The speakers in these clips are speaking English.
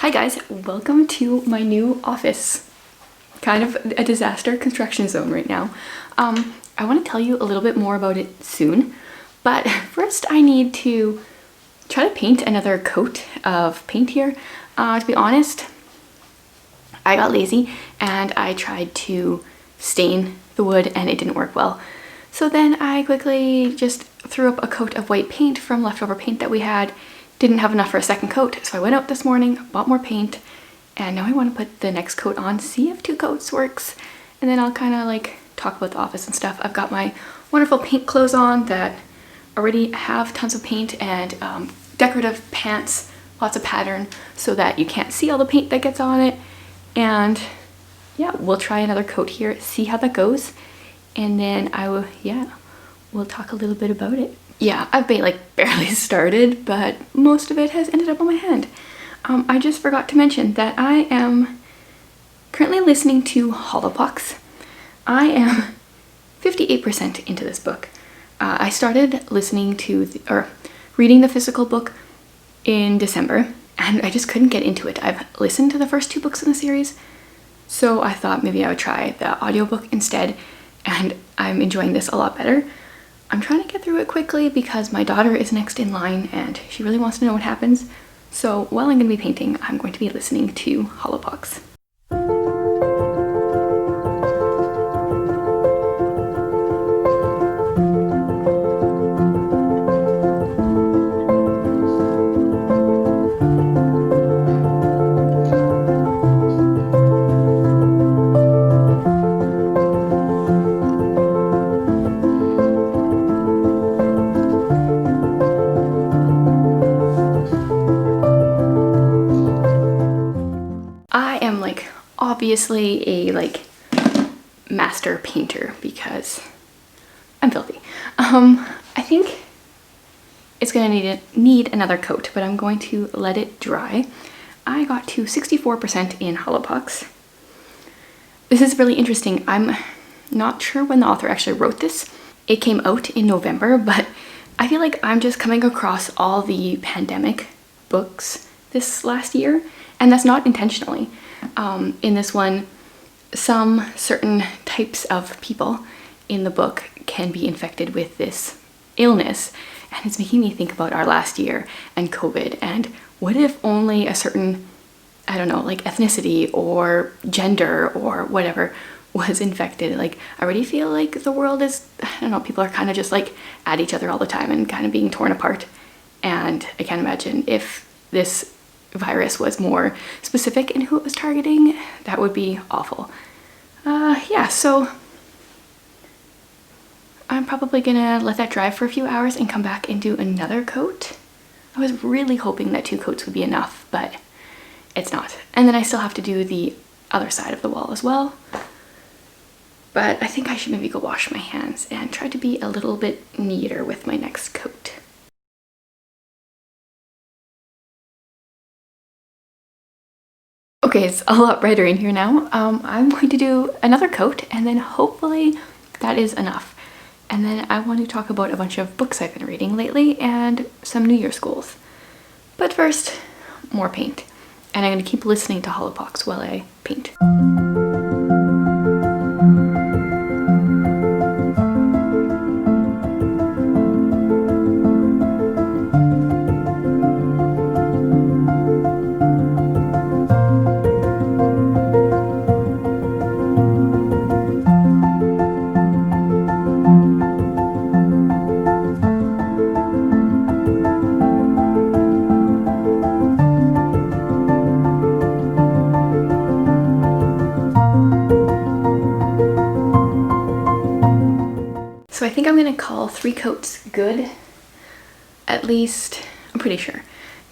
Hi guys, welcome to my new office. Kind of a disaster construction zone right now. I want to tell you a little bit more about it soon, but first I need to try to paint another coat of paint here. To be honest, I got lazy and I tried to stain the wood and it didn't work well. So then I quickly just threw up a coat of white paint from leftover paint that we had. Didn't have enough for a second coat, so I went out this morning, bought more paint, and now I want to put the next coat on, see if 2 coats works, and then I'll kind of like talk about the office and stuff. I've got my wonderful paint clothes on that already have tons of paint and decorative pants, lots of pattern, so that you can't see all the paint that gets on it. And yeah, we'll try another coat here, see how that goes, and then we'll talk a little bit about it. Yeah, I've barely started, but most of it has ended up on my hand. I just forgot to mention that I am currently listening to Holopox. I am 58% into this book. I started listening to reading the physical book in December, and I just couldn't get into it. I've listened to the first 2 books in the series, so I thought maybe I would try the audiobook instead, and I'm enjoying this a lot better. I'm trying to get through it quickly because my daughter is next in line and she really wants to know what happens. So while I'm going to be painting, I'm going to be listening to Holopox. Obviously a master painter because I'm filthy. I think it's gonna need another coat, but I'm going to let it dry. I got to 64% in Holopox. This is really interesting. I'm not sure when the author actually wrote this. It came out in November, but I feel like I'm just coming across all the pandemic books this last year, and that's not intentionally. In this one, some certain types of people in the book can be infected with this illness, and it's making me think about our last year and COVID, and what if only a certain, I don't know, ethnicity or gender or whatever was infected. I already feel like the world is, I don't know, people are kind of just at each other all the time and kind of being torn apart, and I can't imagine if this virus was more specific in who it was targeting. That would be awful. Yeah, so I'm probably gonna let that dry for a few hours and come back and do another coat. I was really hoping that 2 coats would be enough, but it's not. And then I still have to do the other side of the wall as well. But I think I should maybe go wash my hands and try to be a little bit neater with my next coat. Okay, it's a lot brighter in here now. I'm going to do another coat and then hopefully that is enough. And then I want to talk about a bunch of books I've been reading lately and some New Year's goals. But first, more paint. And I'm going to keep listening to Holopox while I paint. So I think I'm gonna call 3 coats good, at least. I'm pretty sure.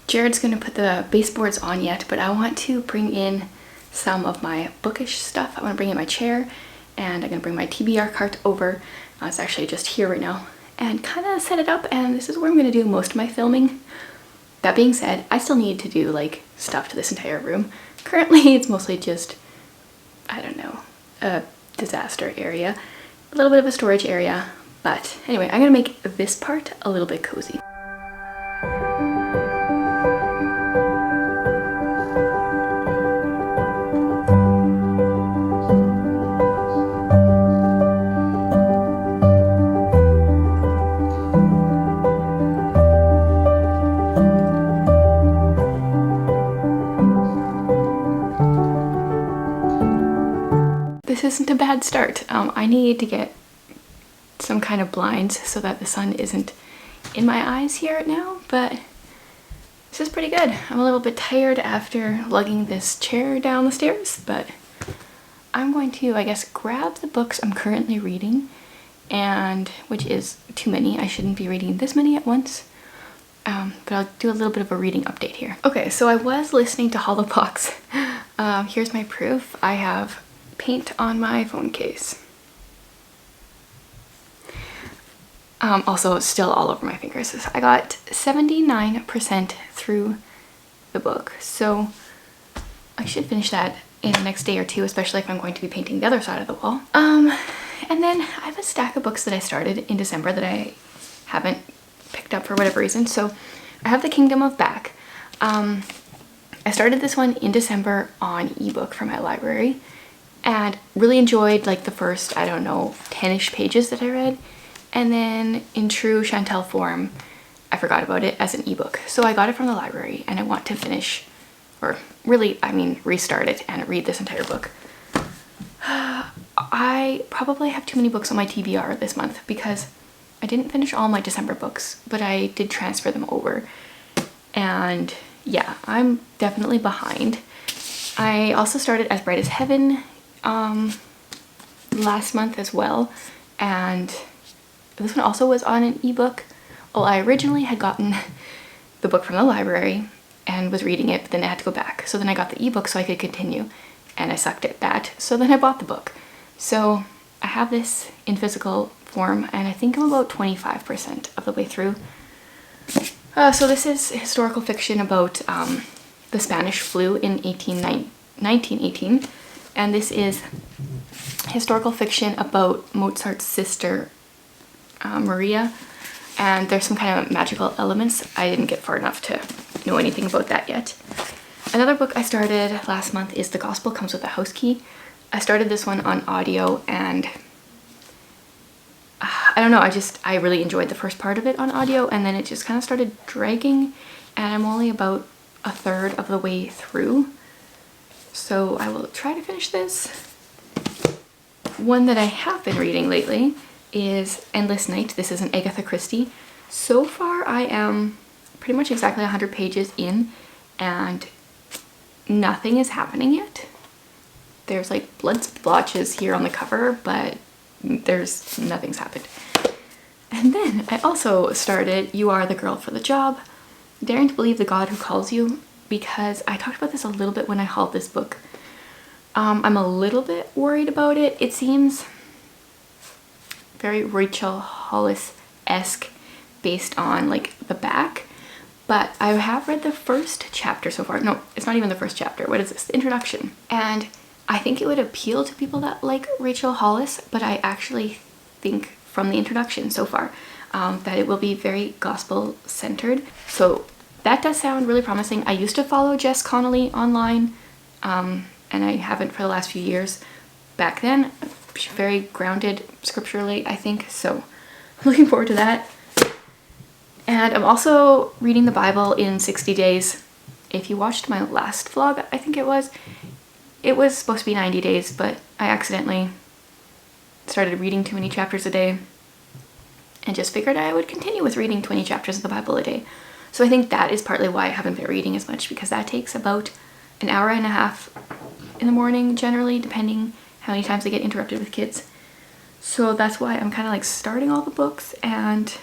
Jared's gonna put the baseboards on yet, but I want to bring in some of my bookish stuff. I want to bring in my chair, and I'm gonna bring my TBR cart over. It's actually just here right now, and kind of set it up, and this is where I'm gonna do most of my filming. That being said, I still need to do stuff to this entire room. Currently it's mostly just, I don't know, a disaster area, a little bit of a storage area. But anyway, I'm gonna make this part a little bit cozy. isn't a bad start. I need to get some kind of blinds so that the sun isn't in my eyes here now, but this is pretty good. I'm a little bit tired after lugging this chair down the stairs, but I'm going to, I guess, grab the books I'm currently reading, and which is too many. I shouldn't be reading this many at once. But I'll do a little bit of a reading update here. Okay, so I was listening to Hollowbox. Here's my proof. I have paint on my phone case. Also still all over my fingers. I got 79% through the book, so I should finish that in the next day or two, especially if I'm going to be painting the other side of the wall. And then I have a stack of books that I started in December that I haven't picked up for whatever reason. So I have The Kingdom of Back. I started this one in December on ebook from my library and really enjoyed like the first, I don't know, 10-ish pages that I read. And then in true Chantel form, I forgot about it as an ebook. So I got it from the library and I want to finish, or really, I mean, restart it and read this entire book. I probably have too many books on my TBR this month because I didn't finish all my December books, but I did transfer them over. And yeah, I'm definitely behind. I also started As Bright as Heaven last month as well, and this one also was on an ebook. Well, I originally had gotten the book from the library and was reading it, but then I had to go back. So then I got the ebook so I could continue, and I sucked at that. So then I bought the book. So I have this in physical form, and I think I'm about 25% of the way through. So this is historical fiction about the Spanish flu in 1918, and this is historical fiction about Mozart's sister Maria, and there's some kind of magical elements. I didn't get far enough to know anything about that yet. Another book I started last month is The Gospel Comes with a House Key. I started this one on audio, and I don't know, I really enjoyed the first part of it on audio, and then it just kind of started dragging, and I'm only about a third of the way through. So I will try to finish this. One that I have been reading lately is Endless Night. This is an Agatha Christie. So far I am pretty much exactly 100 pages in, and nothing is happening yet. There's like blood splotches here on the cover, but nothing's happened. And then I also started You Are the Girl for the Job, Daring to Believe the God Who Calls You, because I talked about this a little bit when I hauled this book. I'm a little bit worried about it. It seems very Rachel Hollis-esque based on like the back, but I have read the first chapter so far. No, it's not even the first chapter. What is this? The introduction. And I think it would appeal to people that like Rachel Hollis, but I actually think from the introduction so far that it will be very gospel centered. So that does sound really promising. I used to follow Jess Connolly online, and I haven't for the last few years. Back then, very grounded scripturally, I think, so I'm looking forward to that. And I'm also reading the Bible in 60 days. If you watched my last vlog, I think it was supposed to be 90 days, but I accidentally started reading too many chapters a day and just figured I would continue with reading 20 chapters of the Bible a day. So I think that is partly why I haven't been reading as much, because that takes about an hour and a half in the morning generally, depending how many times I get interrupted with kids. So that's why I'm kind of like starting all the books and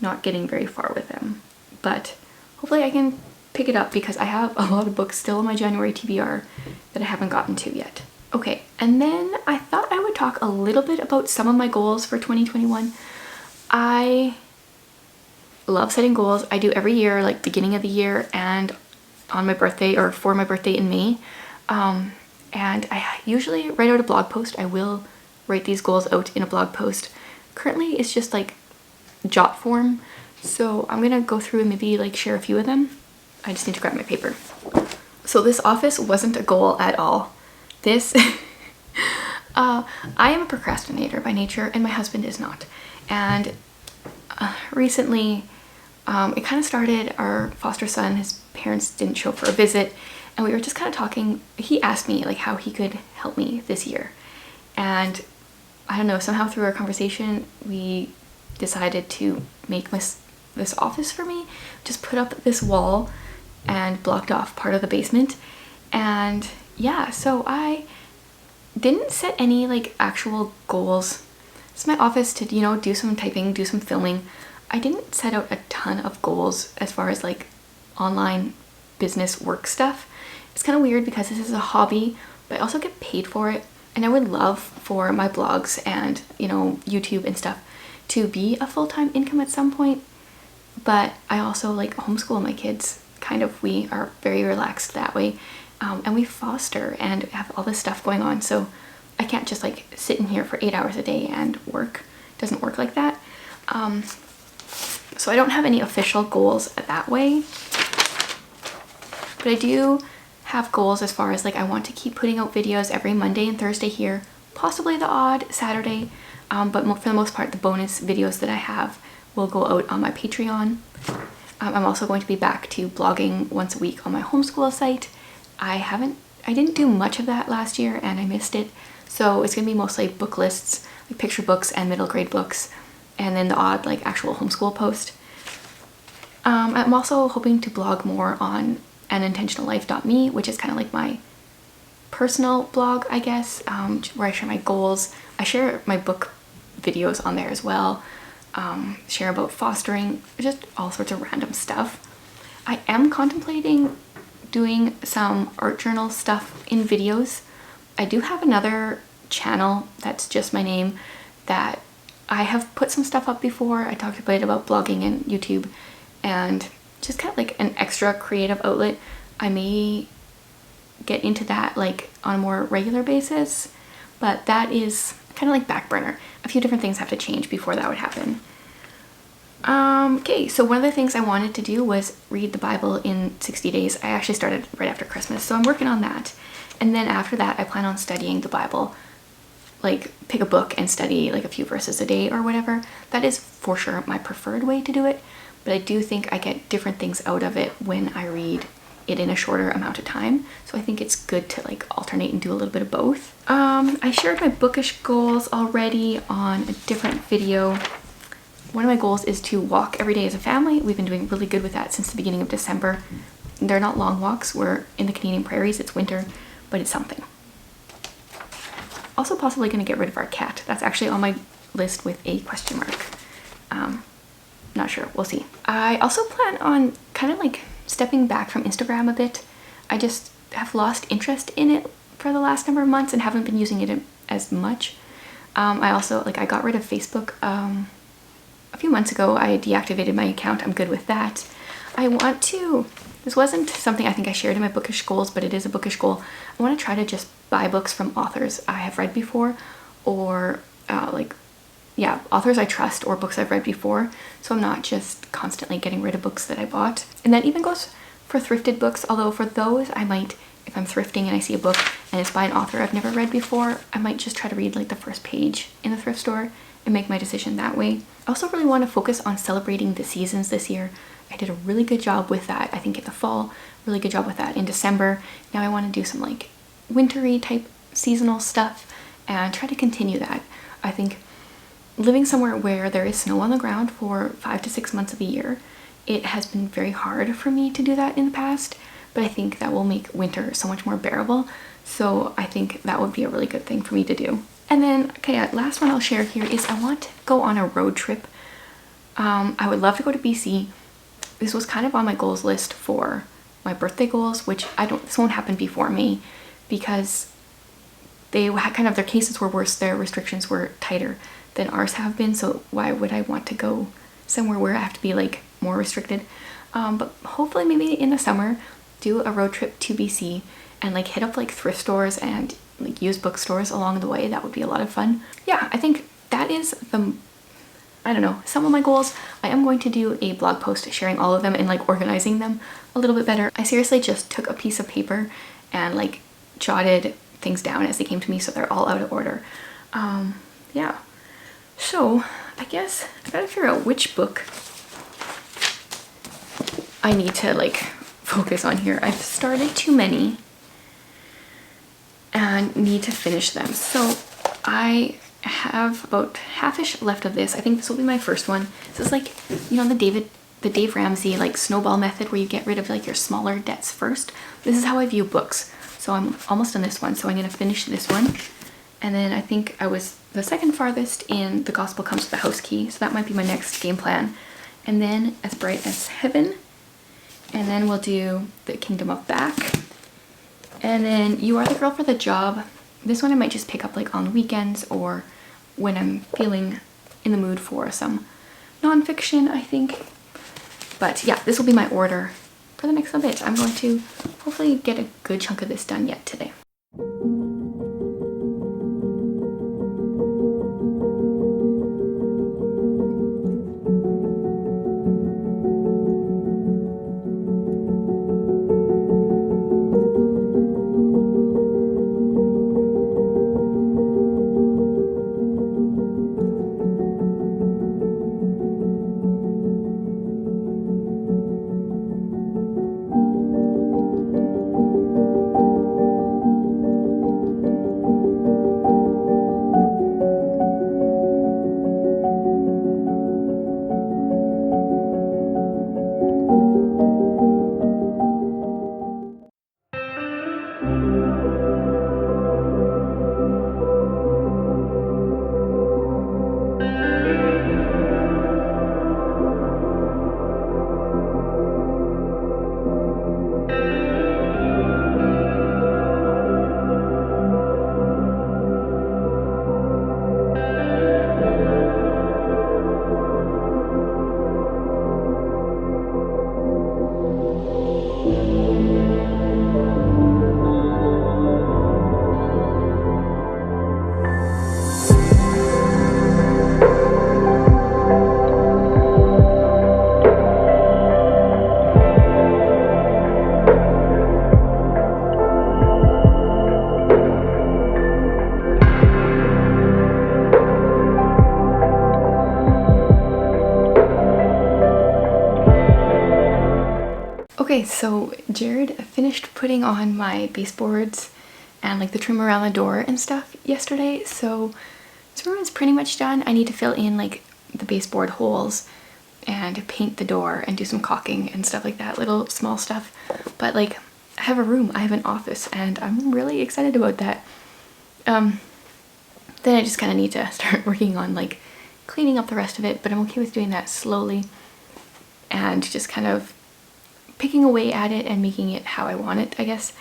not getting very far with them. But hopefully I can pick it up, because I have a lot of books still in my January TBR that I haven't gotten to yet. Okay, and then I thought I would talk a little bit about some of my goals for 2021. I love setting goals. I do every year, like beginning of the year and on my birthday, or for my birthday in May. And I usually write out a blog post. I will write these goals out in a blog post. Currently it's just like jot form, so I'm gonna go through and maybe like share a few of them. I just need to grab my paper. So this office wasn't a goal at all. This I am a procrastinator by nature, and my husband is not. And recently it kind of started, our foster son, his parents didn't show up for a visit, and we were just kind of talking. He asked me like how he could help me this year, And I don't know, somehow through our conversation, we decided to make this office for me. Just put up this wall and blocked off part of the basement. And yeah, so I didn't set any like actual goals. It's my office to, you know, do some typing, do some filming. I didn't set out a ton of goals as far as like online business work stuff. It's kind of weird because this is a hobby, but I also get paid for it. And I would love for my blogs and, you know, YouTube and stuff to be a full-time income at some point. But I also like homeschool my kids. Kind of, we are very relaxed that way. And we foster and have all this stuff going on. So I can't just like sit in here for 8 hours a day and work. It doesn't work like that. So I don't have any official goals that way. But I do have goals as far as like I want to keep putting out videos every Monday and Thursday here. Possibly the odd Saturday. But for the most part, the bonus videos that I have will go out on my Patreon. I'm also going to be back to blogging once a week on my homeschool site. I didn't do much of that last year and I missed it. So it's gonna be mostly book lists, like picture books and middle grade books, and then the odd like actual homeschool post. I'm also hoping to blog more on anintentionallife.me, which is kind of like my personal blog, I guess, where I share my goals. I share my book videos on there as well. Share about fostering, just all sorts of random stuff. I am contemplating doing some art journal stuff in videos. I do have another channel that's just my name that I have put some stuff up before. I talked a bit about blogging and YouTube and just kind of like an extra creative outlet. I may get into that like on a more regular basis, but that is kind of like back burner. A few different things have to change before that would happen. Okay, so one of the things I wanted to do was read the Bible in 60 days. I actually started right after Christmas, so I'm working on that. And then after that, I plan on studying the Bible. Like, pick a book and study like a few verses a day or whatever. That is for sure my preferred way to do it, but I do think I get different things out of it when I read it in a shorter amount of time. So I think it's good to like alternate and do a little bit of both. I shared my bookish goals already on a different video. One of my goals is to walk every day as a family. We've been doing really good with that since the beginning of December. They're not long walks. We're in the Canadian prairies. It's winter, but it's something. Also possibly going to get rid of our cat. That's actually on my list with a question mark. Not sure. We'll see. I also plan on kind of like stepping back from Instagram a bit. I just have lost interest in it for the last number of months and haven't been using it as much. I also, like, I got rid of Facebook a few months ago. I deactivated my account. I'm good with that. I want to, this wasn't something I think I shared in my bookish goals, but it is a bookish goal. I want to try to just buy books from authors I have read before, or authors I trust or books I've read before. So I'm not just constantly getting rid of books that I bought. And that even goes for thrifted books, although for those I might, if I'm thrifting and I see a book and it's by an author I've never read before, I might just try to read like the first page in the thrift store and make my decision that way. I also really want to focus on celebrating the seasons this year. I did a really good job with that, I think, in the fall, really good job with that in December. Now I want to do some like wintry type seasonal stuff and try to continue that. I think living somewhere where there is snow on the ground for 5 to 6 months of the year, it has been very hard for me to do that in the past, but I think that will make winter so much more bearable. So I think that would be a really good thing for me to do. And then, okay, last one I'll share here is I want to go on a road trip. I would love to go to BC. This was kind of on my goals list for my birthday goals, which this won't happen before May because they had kind of, their cases were worse, their restrictions were tighter than ours have been, so why would I want to go somewhere where I have to be like more restricted? But hopefully maybe in the summer do a road trip to BC and like hit up like thrift stores and like used bookstores along the way. That would be a lot of fun. Yeah, I think that is some of my goals. I am going to do a blog post sharing all of them and like organizing them a little bit better. I seriously just took a piece of paper and like jotted things down as they came to me, so they're all out of order. Yeah. So I guess I gotta figure out which book I need to like focus on here. I've started too many and need to finish them. So I have about half-ish left of this. I think this will be my first one. This is like, you know, the Dave Ramsey like snowball method where you get rid of like your smaller debts first. This is how I view books. So I'm almost on this one, so I'm gonna finish this one. And then I think I was the second farthest in The Gospel Comes with the House Key, so that might be my next game plan. And then As Bright as Heaven. And then we'll do The Kingdom of Back. And then You Are the Girl for the Job. This one I might just pick up like on weekends or when I'm feeling in the mood for some nonfiction, I think. But yeah, this will be my order for the next little bit. I'm going to hopefully get a good chunk of this done yet today. Okay, so Jared finished putting on my baseboards and like the trim around the door and stuff yesterday, so this room is pretty much done. I need to fill in like the baseboard holes and paint the door and do some caulking and stuff like that, little small stuff. But like, I have a room, I have an office, and I'm really excited about that. Then I just kind of need to start working on like cleaning up the rest of it, but I'm okay with doing that slowly and just kind of picking away at it and making it how I want it, I guess.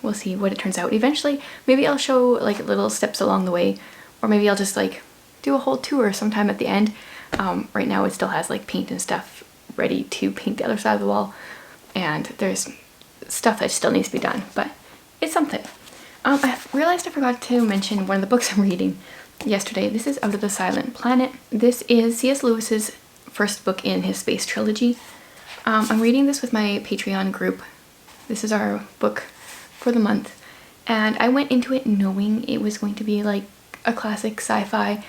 We'll see what it turns out. Eventually, maybe I'll show like little steps along the way, or maybe I'll just like do a whole tour sometime at the end. Right now it still has like paint and stuff ready to paint the other side of the wall, and there's stuff that still needs to be done, but it's something. I realized I forgot to mention one of the books I'm reading yesterday. This is Out of the Silent Planet. This is C.S. Lewis's first book in his space trilogy. I'm reading this with my Patreon group. This is our book for the month, and I went into it knowing it was going to be like a classic sci-fi,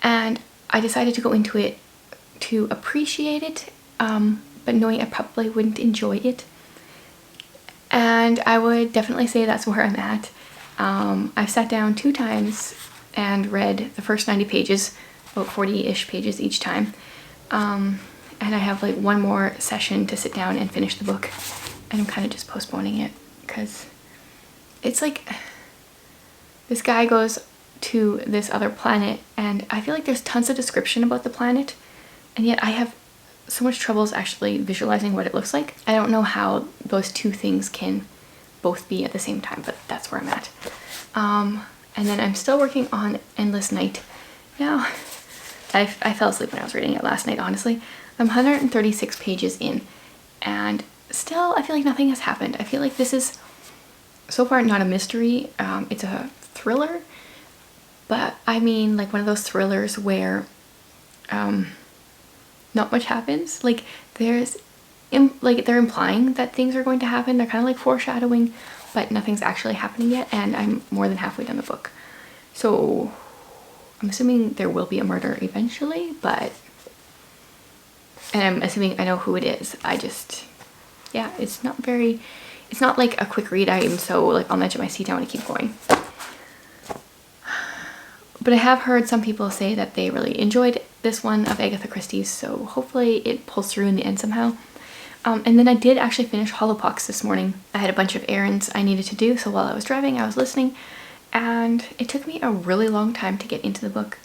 and I decided to go into it to appreciate it, but knowing I probably wouldn't enjoy it. And I would definitely say that's where I'm at. I've sat down 2 times and read the first 90 pages, about 40-ish pages each time. And I have like one more session to sit down and finish the book, and I'm kind of just postponing it because it's like this guy goes to this other planet, and I feel like there's tons of description about the planet, and yet I have so much troubles actually visualizing what it looks like. I don't know how those two things can both be at the same time, but that's where I'm at. And then I'm still working on Endless Night. Now, I fell asleep when I was reading it last night, honestly. I'm 136 pages in, and still I feel like nothing has happened. I feel like this is so far not a mystery. It's a thriller, but I mean like one of those thrillers where not much happens. Like they're implying that things are going to happen. They're kind of like foreshadowing, but nothing's actually happening yet, and I'm more than halfway done the book. So I'm assuming there will be a murder eventually, and I'm assuming I know who it is. Yeah, it's not like a quick read. I am so like on the edge of my seat. I want to keep going. But I have heard some people say that they really enjoyed this one of Agatha Christie's, so hopefully it pulls through in the end somehow. And then I did actually finish Hollowpox this morning. I had a bunch of errands I needed to do, so while I was driving I was listening, and it took me a really long time to get into the book.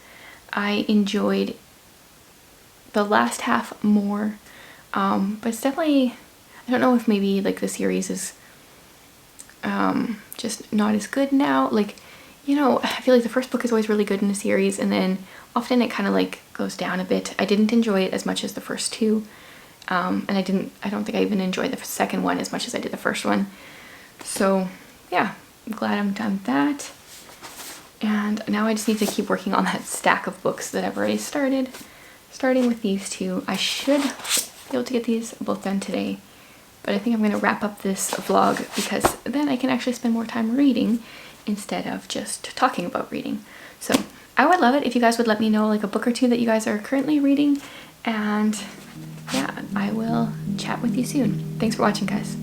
I enjoyed the last half more, but it's definitely, I don't know if maybe like the series is just not as good now. Like, you know, I feel like the first book is always really good in a series, and then often it kind of like goes down a bit. I didn't enjoy it as much as the first two, and I don't think I even enjoyed the second one as much as I did the first one. So yeah, I'm glad I'm done with that. And now I just need to keep working on that stack of books that I've already started. Starting with these two, I should be able to get these both done today. But I think I'm going to wrap up this vlog because then I can actually spend more time reading instead of just talking about reading. So I would love it if you guys would let me know like a book or two that you guys are currently reading. And yeah, I will chat with you soon. Thanks for watching, guys.